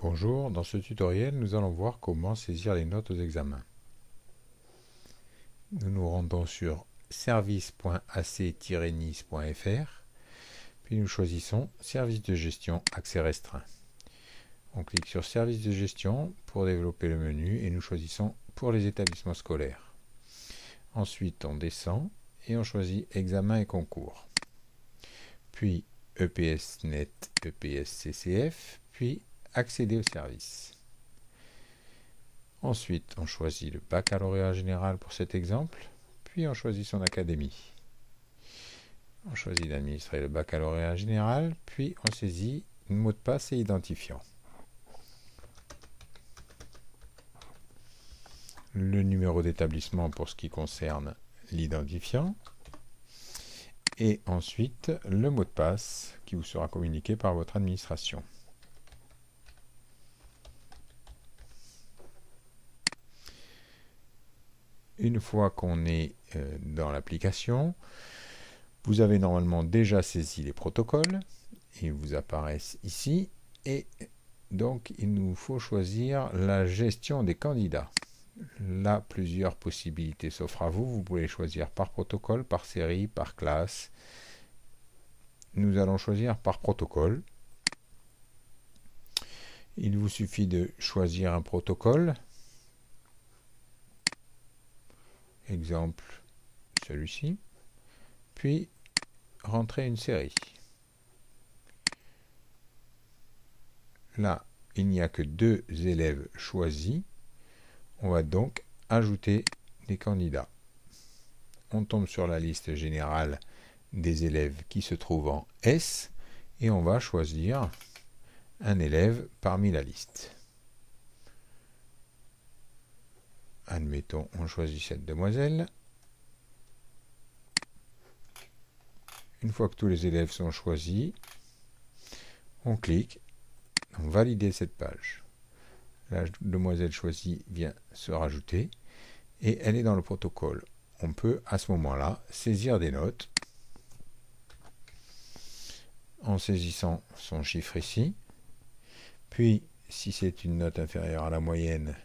Bonjour, dans ce tutoriel, nous allons voir comment saisir les notes aux examens. Nous nous rendons sur service.ac-nice.fr, puis nous choisissons Service de gestion accès restreint. On clique sur Service de gestion pour développer le menu et nous choisissons pour les établissements scolaires. Ensuite, on descend et on choisit Examen et concours. Puis EPS-NET, EPS-CCF, puis accéder au service. Ensuite, on choisit le baccalauréat général pour cet exemple, puis on choisit son académie. On choisit d'administrer le baccalauréat général, puis on saisit mot de passe et identifiant. Le numéro d'établissement pour ce qui concerne l'identifiant. Et ensuite, le mot de passe qui vous sera communiqué par votre administration. Une fois qu'on est dans l'application, vous avez normalement déjà saisi les protocoles. Ils vous apparaissent ici. Et donc, il nous faut choisir la gestion des candidats. Là, plusieurs possibilités s'offrent à vous. Vous pouvez choisir par protocole, par série, par classe. Nous allons choisir par protocole. Il vous suffit de choisir un protocole. Exemple, celui-ci. Puis, rentrer une série. Là, il n'y a que 2 élèves choisis. On va donc ajouter des candidats. On tombe sur la liste générale des élèves qui se trouvent en S et on va choisir un élève parmi la liste. Admettons, on choisit cette demoiselle. Une fois que tous les élèves sont choisis, on clique, on valide cette page. La demoiselle choisie vient se rajouter et elle est dans le protocole. On peut à ce moment-là saisir des notes en saisissant son chiffre ici. Puis, si c'est une note inférieure à la moyenne,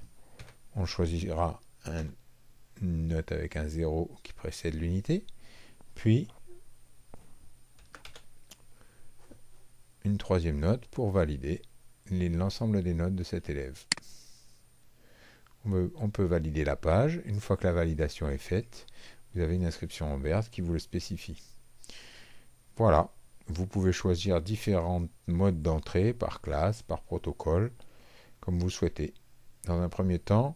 on choisira une note avec un 0 qui précède l'unité. Puis, une 3e note pour valider l'ensemble des notes de cet élève. On peut valider la page. Une fois que la validation est faite, vous avez une inscription en verte qui vous le spécifie. Voilà, vous pouvez choisir différents modes d'entrée par classe, par protocole, comme vous souhaitez. Dans un premier temps,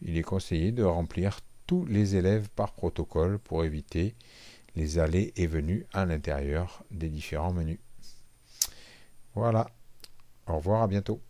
il est conseillé de remplir tous les élèves par protocole pour éviter les allées et venues à l'intérieur des différents menus. Voilà. Au revoir, à bientôt.